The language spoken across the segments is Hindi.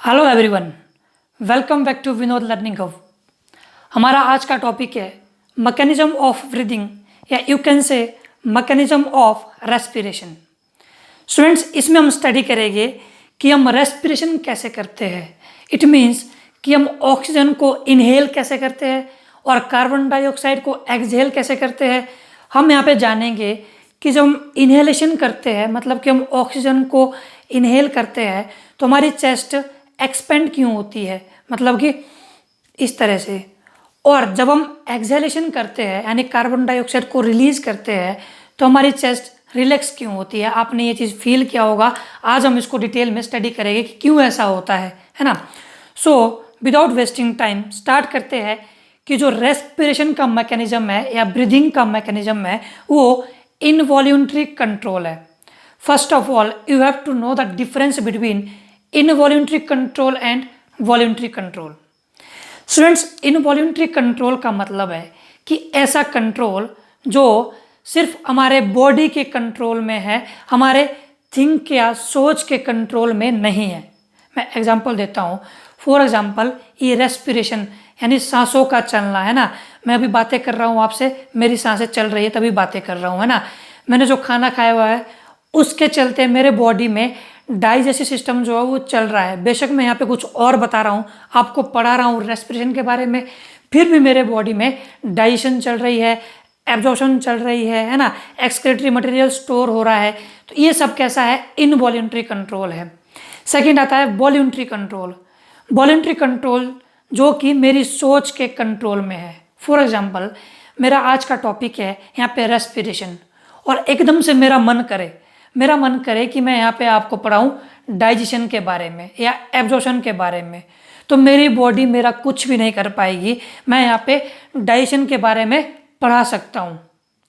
Hello everyone, welcome back to Vinod learning hub. हमारा आज का टॉपिक है मैकेनिज्म ऑफ ब्रीदिंग या you can say mechanism of respiration. Students, इसमें हम स्टडी करेंगे कि हम रेस्पिरेशन कैसे करते हैं। इट मीन्स कि हम ऑक्सीजन को इनहेल कैसे करते हैं और कार्बन डाइऑक्साइड को एक्सहेल कैसे करते हैं। हम यहाँ पे जानेंगे कि जब हम इनहेलेशन करते हैं, मतलब कि हम ऑक्सीजन को इनहेल करते हैं तो हमारी चेस्ट एक्सपेंड क्यों होती है, मतलब कि इस तरह से। और जब हम एक्सहेलेशन करते हैं यानी कार्बन डाइऑक्साइड को रिलीज करते हैं तो हमारी चेस्ट रिलैक्स क्यों होती है। आपने ये चीज़ फील किया होगा। आज हम इसको डिटेल में स्टडी करेंगे कि क्यों ऐसा होता है ना। So without wasting time start करते हैं कि जो रेस्पिरेशन का मैकेनिज्म है या ब्रीदिंग का मैकेनिज्म है वो इनवॉल्यूंटरी कंट्रोल है। First of all you have to know the difference between involuntary control and voluntary control. Students, involuntary control का मतलब है कि ऐसा कंट्रोल जो सिर्फ हमारे बॉडी के कंट्रोल में है, हमारे थिंक या सोच के कंट्रोल में नहीं है। मैं एग्जांपल देता हूँ। फॉर एग्जांपल ये रेस्पिरेशन यानी सांसों का चलना है ना। मैं अभी बातें कर रहा हूँ आपसे, मेरी सांसें चल रही है तभी बातें कर रहा हूँ, है ना। मैंने जो खाना खाया हुआ है उसके चलते मेरे बॉडी में डाइजेस्टिव सिस्टम जो है वो चल रहा है। बेशक मैं यहाँ पे कुछ और बता रहा हूँ, आपको पढ़ा रहा हूँ रेस्पिरेशन के बारे में, फिर भी मेरे बॉडी में डाइजेशन चल रही है, एब्जॉर्प्शन चल रही है ना, एक्सक्रीटरी मटेरियल स्टोर हो रहा है। तो ये सब कैसा है, इनवॉल्यूंटरी कंट्रोल है। सेकेंड आता है वॉल्यूंटरी कंट्रोल। वॉल्यूंटरी कंट्रोल जो कि मेरी सोच के कंट्रोल में है। फॉर एग्जाम्पल मेरा आज का टॉपिक है यहाँ पे रेस्पिरेशन, और एकदम से मेरा मन करे कि मैं यहाँ पे आपको पढ़ाऊँ डाइजेशन के बारे में या एब्जॉर्प्शन के बारे में, तो मेरी बॉडी मेरा कुछ भी नहीं कर पाएगी। मैं यहाँ पे डाइजेशन के बारे में पढ़ा सकता हूँ,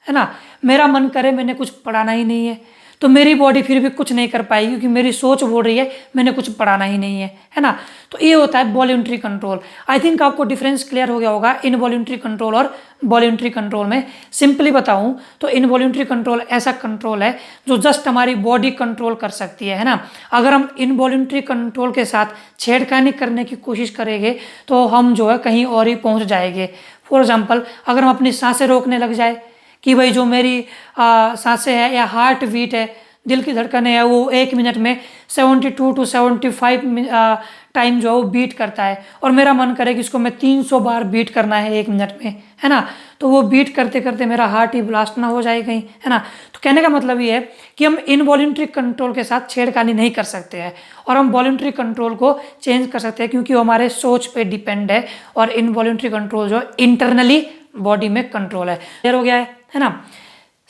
है ना। मेरा मन करे मैंने कुछ पढ़ाना ही नहीं है तो मेरी बॉडी फिर भी कुछ नहीं कर पाएगी, क्योंकि मेरी सोच बोल रही है मैंने कुछ पढ़ाना ही नहीं है ना। तो ये होता है वॉल्यूंटरी कंट्रोल। आई थिंक आपको डिफरेंस क्लियर हो गया होगा इनवॉल्यूंटरी कंट्रोल और वॉल्यूंटरी कंट्रोल में। सिंपली बताऊं तो इनवॉल्यूंटरी कंट्रोल ऐसा कंट्रोल है जो जस्ट हमारी बॉडी कंट्रोल कर सकती है ना। अगर हम इनवॉल्यूंटरी कंट्रोल के साथ छेड़खानी करने की कोशिश करेंगे तो हम जो है कहीं और ही पहुँच जाएंगे। फॉर एग्जाम्पल अगर हम अपनी सांसें रोकने लग जाए कि भाई जो मेरी सांसें है या हार्ट बीट है, दिल की धड़कनें है, वो 1 मिनट में 72 to 75 टाइम जो है वो बीट करता है, और मेरा मन करे कि इसको मैं 300 बार बीट करना है 1 मिनट में, है ना। तो वो बीट करते करते मेरा हार्ट ही ब्लास्ट ना हो जाए कहीं, है ना। तो कहने का मतलब ये है कि हम इनवॉल्यूंटरी कंट्रोल के साथ छेड़खानी नहीं कर सकते हैं, और हम वॉल्यूंटरी कंट्रोल को चेंज कर सकते हैं क्योंकि वो हमारे सोच पे डिपेंड है। और इनवॉल्यूंटरी कंट्रोल जो इंटरनली बॉडी में कंट्रोल है। क्लियर हो गया है ना।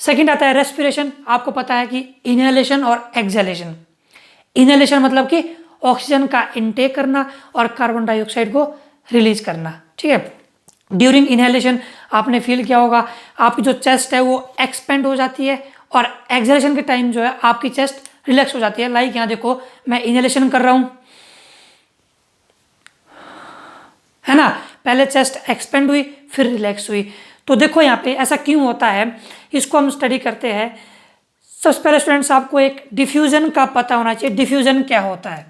सेकंड आता है रेस्पिरेशन। आपको पता है कि इनहेलेशन और एक्सहेलेशन। इनहेलेशन मतलब कि ऑक्सीजन का इनटेक करना और कार्बन डाइऑक्साइड को रिलीज करना, ठीक है। ड्यूरिंग इनहेलेशन आपने फील किया होगा आपकी जो चेस्ट है वो एक्सपेंड हो जाती है, और एक्सहेलेशन के टाइम जो है आपकी चेस्ट रिलैक्स हो जाती है। लाइक यहाँ देखो मैं इनहेलेशन कर रहा हूँ, है ना। पहले चेस्ट एक्सपेंड हुई फिर रिलैक्स हुई। तो देखो यहाँ पे ऐसा क्यों होता है, इसको हम स्टडी करते हैं। सबसे पहले स्टूडेंट्स आपको एक डिफ्यूजन का पता होना चाहिए। डिफ्यूजन क्या होता है?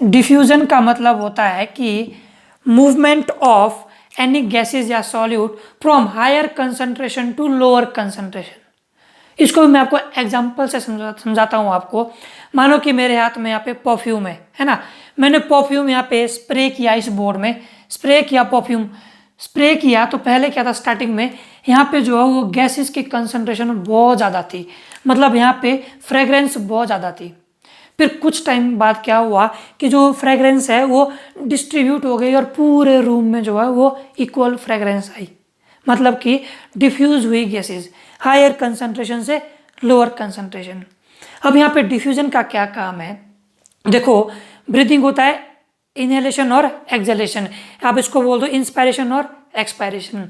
डिफ्यूजन का मतलब होता है कि मूवमेंट ऑफ एनी गैसेज या solute from higher concentration to lower concentration. इसको भी मैं आपको एग्जांपल से समझाता हूँ आपको। मानो कि मेरे हाथ में यहाँ पे परफ्यूम है ना। मैंने परफ्यूम यहाँ पे स्प्रे किया, इस बोर्ड में स्प्रे किया, परफ्यूम स्प्रे किया। तो पहले क्या था, स्टार्टिंग में यहाँ पे जो है वो गैसेस की कंसंट्रेशन बहुत ज़्यादा थी, मतलब यहाँ पे फ्रेग्रेंस बहुत ज़्यादा थी। फिर कुछ टाइम बाद क्या हुआ कि जो फ्रेग्रेंस है वो डिस्ट्रीब्यूट हो गई और पूरे रूम में जो है वो इक्वल फ्रेग्रेंस आई, मतलब कि डिफ्यूज हुई गैसेस हायर कंसंट्रेशन से लोअर कंसंट्रेशन। अब यहाँ पे डिफ्यूजन का क्या काम है, देखो ब्रीथिंग होता है इनहेलेशन और एक्सहेलेशन। आप इसको बोल दो इंस्पायरेशन और एक्सपायरेशन।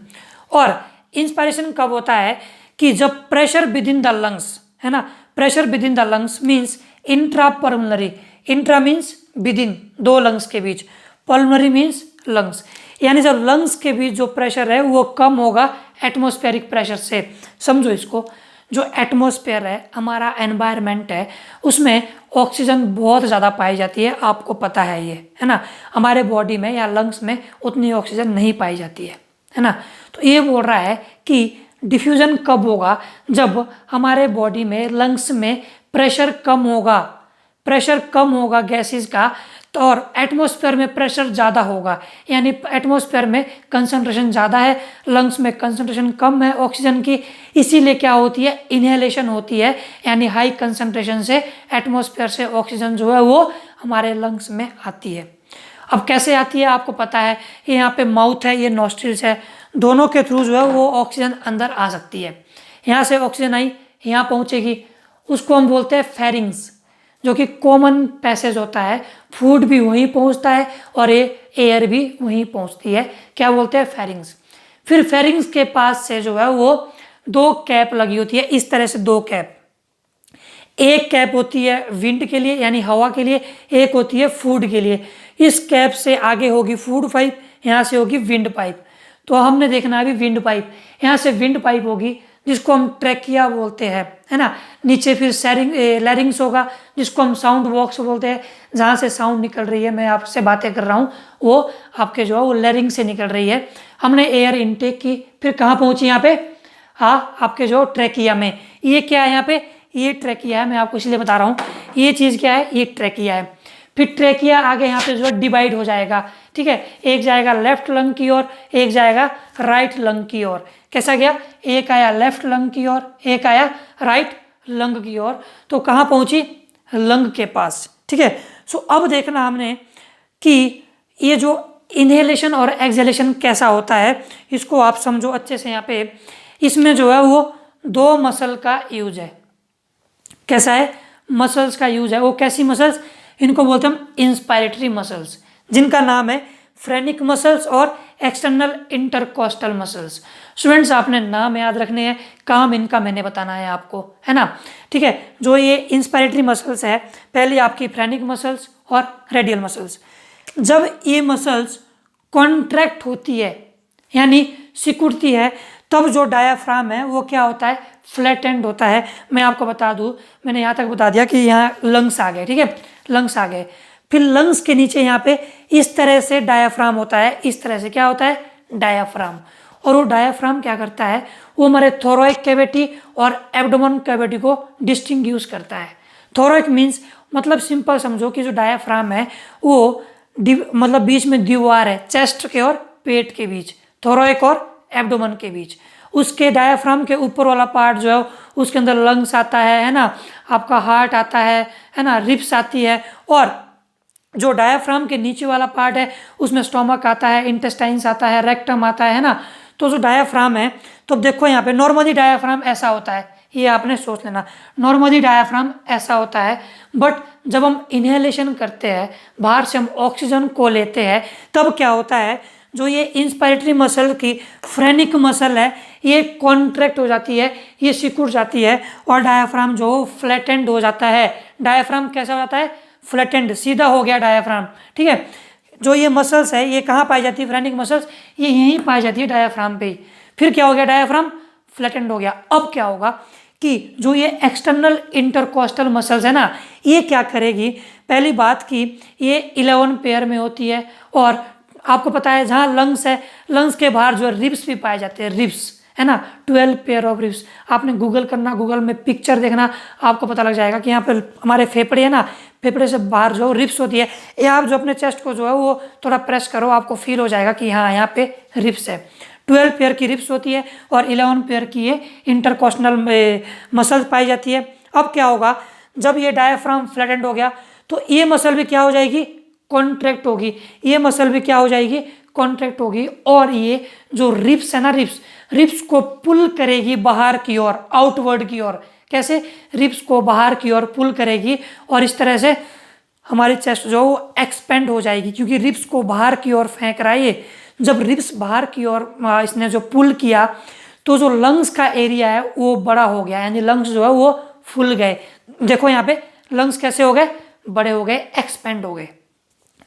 और इंस्पायरेशन कब होता है कि जब pressure with in the lungs, है ना, pressure with in the lungs means intra pulmonary. Intra means with in, 2 lungs के बीच, पल्मोनरी मीन्स लंग्स, यानी जब लंग्स के बीच जो प्रेशर है वो कम होगा एटमॉस्फेरिक प्रेशर से। समझो इसको, जो एटमॉस्फेयर है, हमारा एनवायरनमेंट है, उसमें ऑक्सीजन बहुत ज़्यादा पाई जाती है, आपको पता है ये, है ना। हमारे बॉडी में या लंग्स में उतनी ऑक्सीजन नहीं पाई जाती है ना। तो ये बोल रहा है कि डिफ्यूजन कब होगा, जब हमारे बॉडी में, लंग्स में प्रेशर कम होगा गैसेस का, तो और एटमॉस्फेयर में प्रेशर ज़्यादा होगा, यानी एटमॉस्फेयर में कंसंट्रेशन ज़्यादा है, लंग्स में कंसंट्रेशन कम है ऑक्सीजन की, इसीलिए क्या होती है, इनहेलेशन होती है, यानी हाई कंसंट्रेशन से एटमॉस्फेयर से ऑक्सीजन जो है वो हमारे लंग्स में आती है। अब कैसे आती है आपको पता है, ये यहाँ पे माउथ है, ये नॉस्ट्रिल्स है, दोनों के थ्रू जो है वो ऑक्सीजन अंदर आ सकती है। यहाँ से ऑक्सीजन आई, यहाँ पहुँचेगी, उसको हम बोलते हैं फेरिंग्स, जो कि कॉमन पैसेज होता है, फूड भी वहीं पहुंचता है और ये एयर भी वहीं पहुंचती है, क्या बोलते हैं, फेरिंग्स। फिर फेरिंग्स के पास से जो है वो 2 कैप लगी होती है, इस तरह से 2 कैप, एक कैप होती है विंड के लिए यानी हवा के लिए, एक होती है फूड के लिए। इस कैप से आगे होगी फूड पाइप, यहाँ से होगी विंड पाइप। तो हमने देखना अभी विंड पाइप, यहाँ से विंड पाइप होगी जिसको हम ट्रैकिया बोलते हैं, है ना। नीचे फिर लैरिंग्स होगा जिसको हम साउंड बॉक्स बोलते हैं, जहाँ से साउंड निकल रही है, मैं आपसे बातें कर रहा हूँ वो आपके जो है वो लैरिंग से निकल रही है। हमने एयर इनटेक की, फिर कहाँ पहुँची, यहाँ पे, हाँ, आपके जो ट्रैकिया में। ये क्या है यहाँ पे, ये ट्रैकिया है, मैं आपको इसलिए बता रहा हूँ, ये चीज़ क्या है, ये ट्रैकिया है। फिर ट्रैकिया आगे यहाँ पे जो है डिवाइड हो जाएगा, ठीक है, एक जाएगा लेफ्ट लंग की ओर, एक जाएगा राइट लंग की ओर। कैसा गया, एक आया लेफ्ट लंग की ओर, एक आया राइट लंग की ओर। तो कहाँ पहुंची, लंग के पास, ठीक है। सो अब देखना हमने कि ये जो इनहेलेशन और एक्सहेलेशन कैसा होता है, इसको आप समझो अच्छे से। यहाँ पे इसमें जो है वो 2 मसल का यूज है। कैसा है, मसल्स का यूज है। वो कैसी मसल्स, इनको बोलते हैं हम इंस्पायरेटरी मसल्स, जिनका नाम है फ्रेनिक मसल्स और एक्सटर्नल इंटरकोस्टल मसल्स। स्टूडेंट्स आपने नाम याद रखने हैं, काम इनका मैंने बताना है आपको, है ना, ठीक है। जो ये इंस्पायरेटरी मसल्स है, पहले आपकी फ्रेनिक मसल्स और रेडियल मसल्स। जब ये मसल्स कॉन्ट्रैक्ट होती है यानी सिकुड़ती है, तब जो डायाफ्राम है वो क्या होता है, फ्लैटेंड होता है। मैं आपको बता दूं, मैंने यहाँ तक बता दिया कि यहाँ लंग्स आ गए, ठीक है, लंग्स आ गए। फिर लंग्स के नीचे यहाँ पे इस तरह से डायाफ्राम होता है, इस तरह से क्या होता है, डायाफ्राम। और वो डायाफ्राम क्या करता है, वो हमारे थोरैक कैविटी और एब्डोमेन कैविटी को डिस्टिंग्विश करता है। थोरैक मीन्स, मतलब सिंपल समझो कि जो डायाफ्राम है वो मतलब बीच में दीवार है, चेस्ट के और पेट के बीच, थोरैक और एब्डोमेन के बीच। उसके डायाफ्राम के ऊपर वाला पार्ट जो है उसके अंदर लंग्स आता है ना, आपका हार्ट आता है ना, रिब्स आती है। और जो डायाफ्राम के नीचे वाला पार्ट है उसमें स्टोमक आता है, इंटेस्टाइन्स आता है, रेक्टम आता है ना। तो जो डायाफ्राम है, तो देखो यहाँ पे नॉर्मली डायाफ्राम ऐसा होता है, ये आपने सोच लेना, नॉर्मली डायाफ्राम ऐसा होता है। बट जब हम इनहेलेशन करते हैं, बाहर से हम ऑक्सीजन को लेते हैं, तब क्या होता है, जो ये इंस्पायरेटरी मसल की फ्रेनिक मसल है, ये कॉन्ट्रैक्ट हो जाती है, ये सिकुड़ जाती है और डायाफ्राम जो फ्लैटेंड हो जाता है। डायाफ्राम कैसा हो जाता है, फ्लैटेंड, सीधा हो गया डायाफ्राम, ठीक है। जो ये मसल्स है ये कहाँ पाई जाती है, फ्रेनिक मसल्स, ये यहीं पाई जाती है डायाफ्राम पे ही। फिर क्या हो गया, डायाफ्राम फ्लैटेंड हो गया। अब क्या होगा कि जो ये एक्सटर्नल इंटरकोस्टल मसल्स है ना, ये क्या करेगी, पहली बात कि ये 11 पेयर में होती है। और आपको पता है जहाँ लंग्स है, लंग्स के बाहर जो रिब्स भी पाए जाते हैं, रिब्स, है ना, 12 पेयर ऑफ रिब्स। आपने गूगल करना, गूगल में पिक्चर देखना, आपको पता लग जाएगा कि यहाँ पे हमारे फेफड़े है ना, फेफड़े से बाहर जो रिब्स होती है, ये आप जो अपने चेस्ट को जो है वो थोड़ा प्रेस करो, आपको फील हो जाएगा कि हाँ यहाँ पे रिब्स है। 12 पेयर की रिब्स होती है और 11 पेयर की ये इंटरकोस्टल मसल्स पाई जाती है। अब क्या होगा, जब ये डायाफ्राम फ्लैटेंड हो गया तो ये मसल भी क्या हो जाएगी, कॉन्ट्रैक्ट होगी। ये मसल भी क्या हो जाएगी, कॉन्ट्रैक्ट होगी। और ये जो रिब्स है ना, रिब्स को पुल करेगी बाहर की ओर, आउटवर्ड की ओर। कैसे, रिब्स को बाहर की ओर पुल करेगी और इस तरह से हमारी चेस्ट जो एक्सपेंड हो जाएगी, क्योंकि रिब्स को बाहर की ओर फेंक रहा है ये। जब रिब्स बाहर की ओर इसने जो पुल किया, तो जो लंग्स का एरिया है वो बड़ा हो गया, यानी लंग्स जो है वो फुल गए। देखो यहाँ पे लंग्स कैसे हो गए, बड़े हो गए, एक्सपेंड हो गए।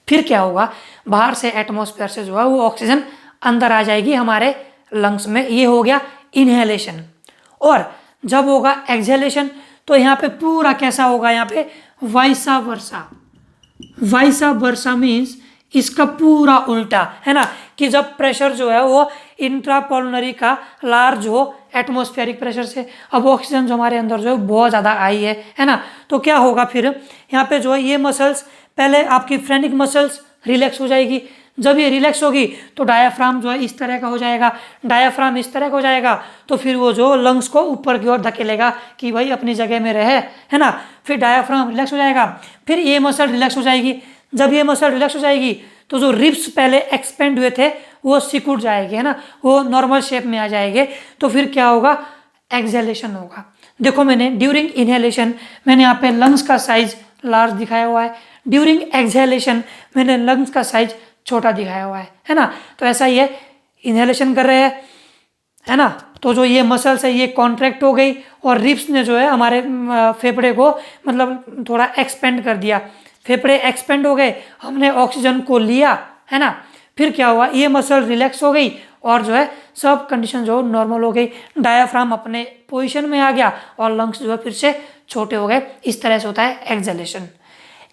फिर क्या होगा, बाहर से एटमॉस्फेयर से जो है वो ऑक्सीजन अंदर आ जाएगी हमारे लंग्स में। ये हो गया इनहेलेशन। और जब होगा एक्सहेलेशन तो यहाँ पे पूरा कैसा होगा, यहाँ पे वाइसा वर्सा। वाइसा वर्सा मीन्स इसका पूरा उल्टा, है ना, कि जब प्रेशर जो है वो इंट्रापल्मोनरी का लार्ज हो एटमॉस्फेरिक प्रेशर से, अब ऑक्सीजन जो हमारे अंदर जो है बहुत ज़्यादा आई है ना, तो क्या होगा फिर यहाँ पे जो है ये मसल्स, पहले आपकी फ्रेनिक मसल्स रिलैक्स हो जाएगी। जब ये रिलैक्स होगी तो डायाफ्राम जो है इस तरह का हो जाएगा, डायाफ्राम इस तरह का हो जाएगा, तो फिर वो जो लंग्स को ऊपर की ओर धकेलेगा कि भाई अपनी जगह में रहे, है ना। फिर डायाफ्राम रिलैक्स हो जाएगा, फिर ये मसल रिलैक्स हो जाएगी। जब ये मसल रिलैक्स हो जाएगी तो जो रिब्स पहले एक्सपेंड हुए थे वो सिकुड़ जाएंगे, है ना, वो नॉर्मल शेप में आ जाएंगे। तो फिर क्या होगा, एक्सहेलेशन होगा। देखो मैंने ड्यूरिंग इनहेलेशन मैंने यहाँ पे लंग्स का साइज लार्ज दिखाया हुआ है, ड्यूरिंग एक्सहेलेशन मैंने लंग्स का साइज छोटा दिखाया हुआ है ना। तो ऐसा ही है, इनहेलेशन कर रहे हैं, है ना, तो जो ये मसल्स है ये कॉन्ट्रैक्ट हो गई और रिब्स ने जो है हमारे फेफड़े को मतलब थोड़ा एक्सपेंड कर दिया, फेफड़े एक्सपेंड हो गए, हमने ऑक्सीजन को लिया, है ना। फिर क्या हुआ, ये मसल रिलैक्स हो गई और जो है सब कंडीशन जो नॉर्मल हो गई, डायाफ्राम अपने पोजीशन में आ गया और लंग्स जो है फिर से छोटे हो गए। इस तरह से होता है एक्सहेलेशन।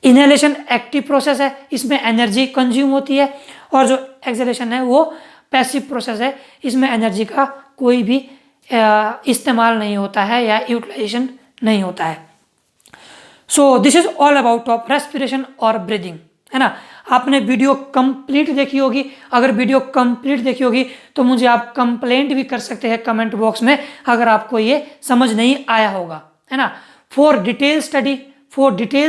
इनहेलेशन एक्टिव प्रोसेस है, इसमें एनर्जी कंज्यूम होती है, और जो एक्सहेलेशन है वो पैसिव प्रोसेस है, इसमें एनर्जी का कोई भी इस्तेमाल नहीं होता है या यूटिलाइजेशन नहीं होता है। So this is all about of respiration और ब्रीदिंग, है ना। आपने वीडियो कंप्लीट देखी होगी, अगर वीडियो कंप्लीट देखी होगी तो मुझे आप कंप्लेंट भी कर सकते हैं कमेंट बॉक्स में अगर आपको ये समझ नहीं आया होगा, है ना। For detail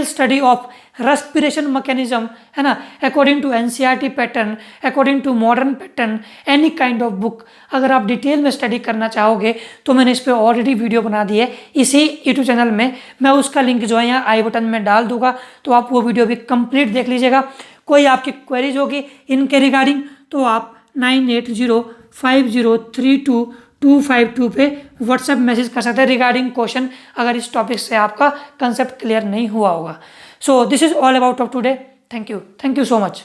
study of respiration mechanism, है ना, according to NCERT pattern, according to modern pattern, any kind of book, अगर आप डिटेल में स्टडी करना चाहोगे तो मैंने इस पर ऑलरेडी वीडियो बना दी है इसी यूट्यूब चैनल में, मैं उसका लिंक जो है यहाँ आई बटन में डाल दूंगा, तो आप वो वीडियो भी कंप्लीट देख लीजिएगा। कोई आपकी क्वेरीज होगी इनके रिगार्डिंग तो आप 9805032252 पे व्हाट्सएप मैसेज कर सकते हैं रिगार्डिंग क्वेश्चन, अगर इस टॉपिक से आपका कंसेप्ट क्लियर नहीं हुआ होगा। So this is all about of today. Thank you so much.